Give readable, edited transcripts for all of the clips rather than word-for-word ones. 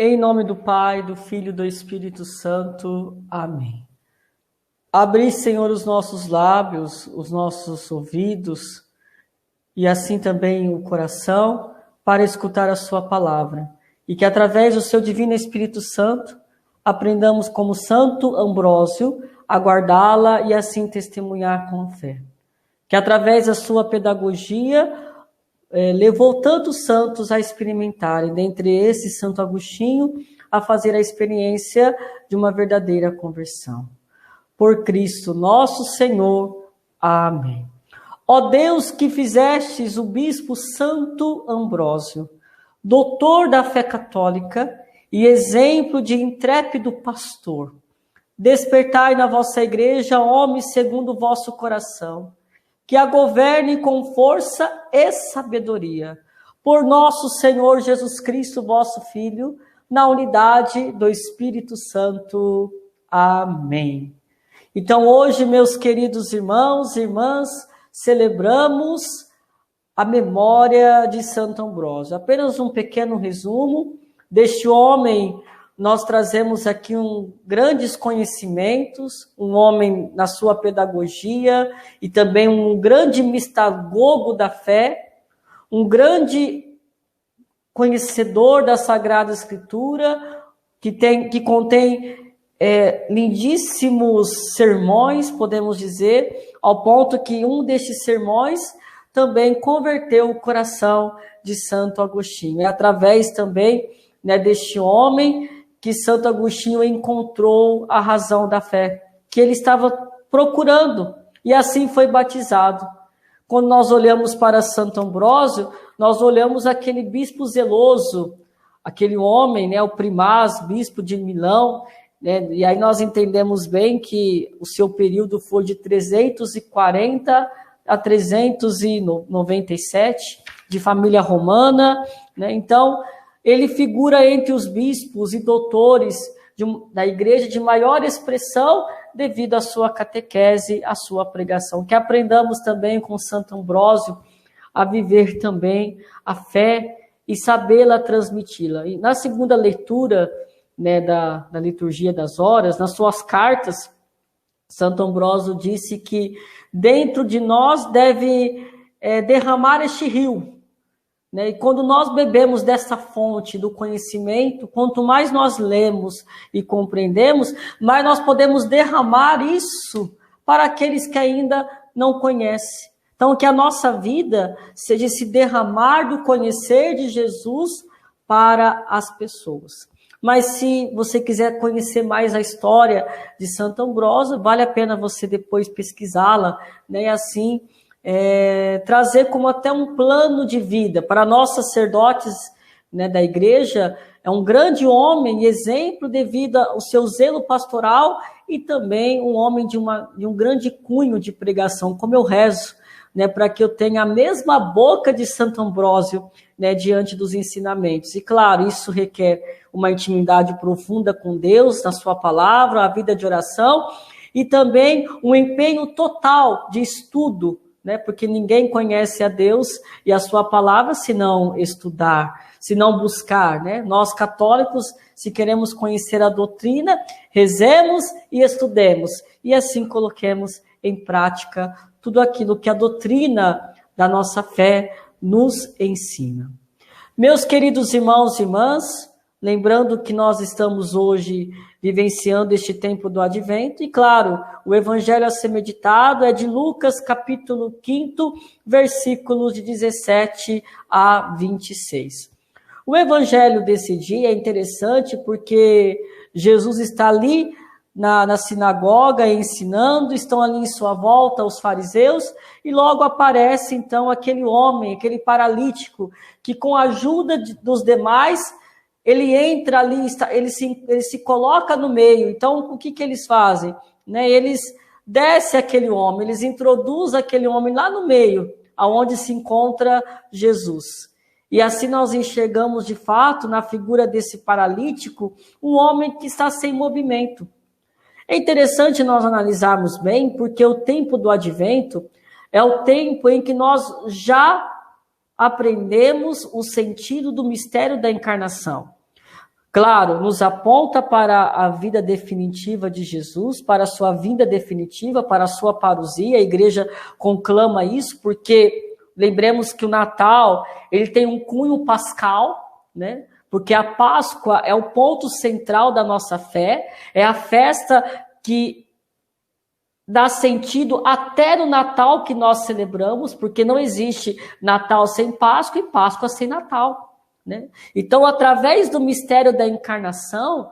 Em nome do Pai, do Filho e do Espírito Santo. Amém. Abri, Senhor, os nossos lábios, os nossos ouvidos e assim também o coração para escutar a sua palavra. E que através do seu divino Espírito Santo aprendamos como Santo Ambrósio a guardá-la e assim testemunhar com fé. Que através da sua pedagogia levou tantos santos a experimentarem, dentre esses Santo Agostinho, a fazer a experiência de uma verdadeira conversão. Por Cristo nosso Senhor. Amém. Ó Deus, que fizestes o bispo Santo Ambrósio, doutor da fé católica e exemplo de intrépido pastor, despertai na vossa igreja homens segundo o vosso coração, que a governe com força e sabedoria, por nosso Senhor Jesus Cristo, vosso Filho, na unidade do Espírito Santo. Amém. Então hoje, meus queridos irmãos e irmãs, celebramos a memória de Santo Ambrósio. Apenas um pequeno resumo deste homem. Nós trazemos aqui grandes conhecimentos, um homem na sua pedagogia e também um grande mistagogo da fé, um grande conhecedor da Sagrada Escritura, que contém lindíssimos sermões, podemos dizer, ao ponto que um destes sermões também converteu o coração de Santo Agostinho. É através também deste homem que Santo Agostinho encontrou a razão da fé, que ele estava procurando, e assim foi batizado. Quando nós olhamos para Santo Ambrósio, nós olhamos aquele bispo zeloso, aquele homem, o primaz, bispo de Milão, e aí nós entendemos bem que o seu período foi de 340 a 397, de família romana, então ele figura entre os bispos e doutores da igreja de maior expressão devido à sua catequese, à sua pregação. Que aprendamos também com Santo Ambrósio a viver também a fé e sabê-la transmiti-la. E na segunda leitura da liturgia das horas, nas suas cartas, Santo Ambrósio disse que dentro de nós deve derramar este rio. E quando nós bebemos dessa fonte do conhecimento, quanto mais nós lemos e compreendemos, mais nós podemos derramar isso para aqueles que ainda não conhecem. Então, que a nossa vida seja esse derramar do conhecer de Jesus para as pessoas. Mas se você quiser conhecer mais a história de Santo Ambrósio, vale a pena você depois pesquisá-la, e assim trazer como até um plano de vida. Para nós sacerdotes da igreja, é um grande homem, exemplo devido ao seu zelo pastoral e também um homem de um grande cunho de pregação, como eu rezo, para que eu tenha a mesma boca de Santo Ambrósio diante dos ensinamentos. E claro, isso requer uma intimidade profunda com Deus, na sua palavra, a vida de oração e também um empenho total de estudo, porque ninguém conhece a Deus e a sua palavra se não estudar, se não buscar. Nós católicos, se queremos conhecer a doutrina, rezemos e estudemos, e assim coloquemos em prática tudo aquilo que a doutrina da nossa fé nos ensina. Meus queridos irmãos e irmãs, lembrando que nós estamos hoje vivenciando este tempo do Advento, e claro, o evangelho a ser meditado é de Lucas, capítulo 5, versículos de 17 a 26. O evangelho desse dia é interessante porque Jesus está ali na sinagoga ensinando, estão ali em sua volta os fariseus, e logo aparece então aquele homem, aquele paralítico, que com a ajuda dos demais, ele entra ali, ele se coloca no meio. Então, o que eles fazem? Eles descem aquele homem, eles introduzem aquele homem lá no meio, aonde se encontra Jesus. E assim nós enxergamos, de fato, na figura desse paralítico, um homem que está sem movimento. É interessante nós analisarmos bem, porque o tempo do Advento é o tempo em que nós já aprendemos o sentido do mistério da encarnação. Claro, nos aponta para a vida definitiva de Jesus, para a sua vinda definitiva, para a sua parousia. A igreja conclama isso, porque lembremos que o Natal, ele tem um cunho pascal, né? Porque a Páscoa é o ponto central da nossa fé, é a festa que dá sentido até no Natal que nós celebramos, porque não existe Natal sem Páscoa e Páscoa sem Natal. Né? Então, através do mistério da encarnação,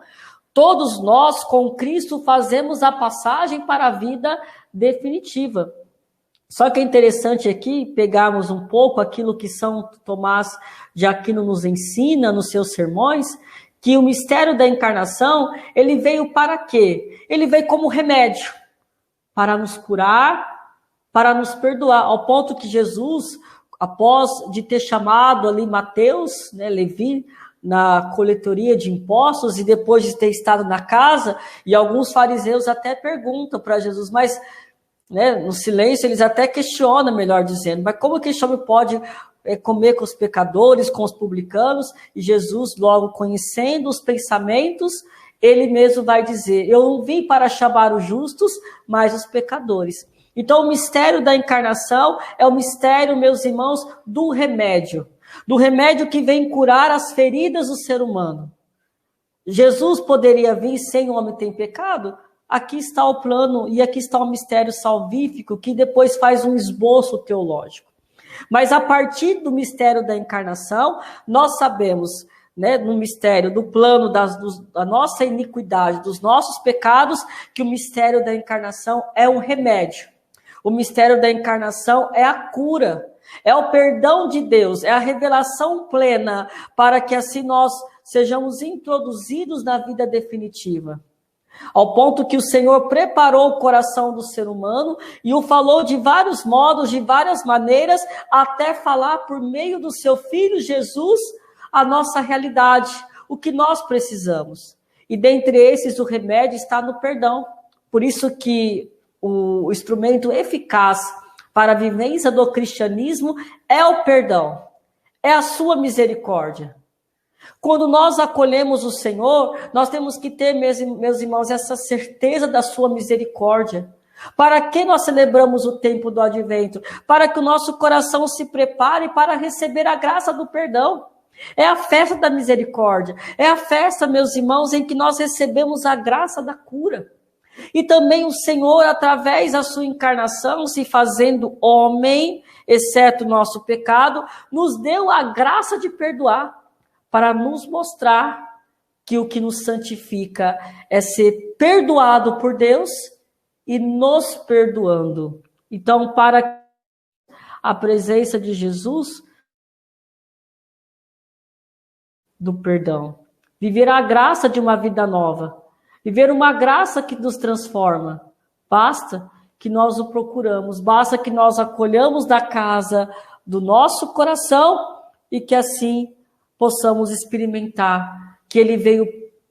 todos nós, com Cristo, fazemos a passagem para a vida definitiva. Só que é interessante aqui pegarmos um pouco aquilo que São Tomás de Aquino nos ensina nos seus sermões, que o mistério da encarnação, ele veio para quê? Ele veio como remédio, para nos curar, para nos perdoar, ao ponto que Jesus, após de ter chamado ali Mateus, né, Levi, na coletoria de impostos, e depois de ter estado na casa, e alguns fariseus até perguntam para Jesus, mas, né, no silêncio eles até questionam, melhor dizendo, mas como que esse homem pode comer com os pecadores, com os publicanos? E Jesus, logo conhecendo os pensamentos, ele mesmo vai dizer, eu não vim para chamar os justos, mas os pecadores. Então, o mistério da encarnação é o mistério, meus irmãos, do remédio que vem curar as feridas do ser humano. Jesus poderia vir sem o homem ter pecado? Aqui está o plano e aqui está o mistério salvífico, que depois faz um esboço teológico. Mas a partir do mistério da encarnação, nós sabemos, né, no mistério do plano da nossa iniquidade, dos nossos pecados, que o mistério da encarnação é um remédio. O mistério da encarnação é a cura, é o perdão de Deus, é a revelação plena, para que assim nós sejamos introduzidos na vida definitiva. Ao ponto que o Senhor preparou o coração do ser humano e o falou de vários modos, de várias maneiras, até falar por meio do seu Filho Jesus a nossa realidade, o que nós precisamos. E dentre esses, o remédio está no perdão. Por isso que o instrumento eficaz para a vivência do cristianismo é o perdão, é a sua misericórdia. Quando nós acolhemos o Senhor, nós temos que ter, meus irmãos, essa certeza da sua misericórdia. Para que nós celebramos o tempo do advento? Para que o nosso coração se prepare para receber a graça do perdão. É a festa da misericórdia. É a festa, meus irmãos, em que nós recebemos a graça da cura. E também o Senhor, através da sua encarnação, se fazendo homem, exceto o nosso pecado, nos deu a graça de perdoar, para nos mostrar que o que nos santifica é ser perdoado por Deus e nos perdoando. Então, para a presença de Jesus, do perdão, viver a graça de uma vida nova, viver uma graça que nos transforma, basta que nós o procuramos, basta que nós acolhamos da casa do nosso coração e que assim possamos experimentar que ele veio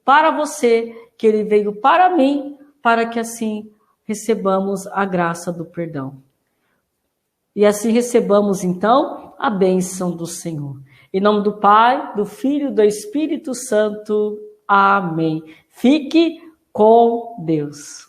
para você, que ele veio para mim, para que assim recebamos a graça do perdão. E assim recebamos então a bênção do Senhor. Em nome do Pai, do Filho e do Espírito Santo. Amém. Fique com Deus.